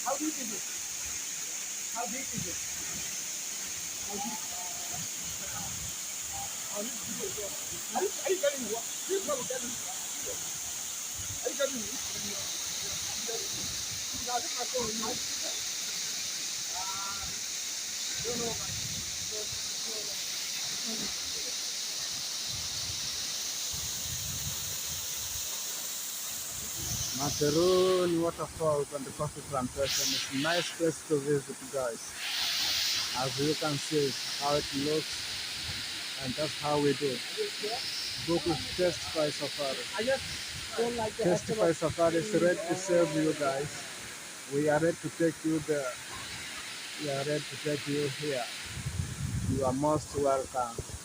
How deep is it? How deep is it? How deep? How deep is it? Are you getting what? This is what we're getting. Are you getting it? Now, this is my phone. Don't know. Materuni Waterfalls and the coffee plantation is a nice place to visit, guys. As you can see how it looks, and that's how we do. Book with Testify Safari. I just don't like the Testify Safari is ready to serve you guys. We are ready to take you there. We are ready to take you here. You are most welcome.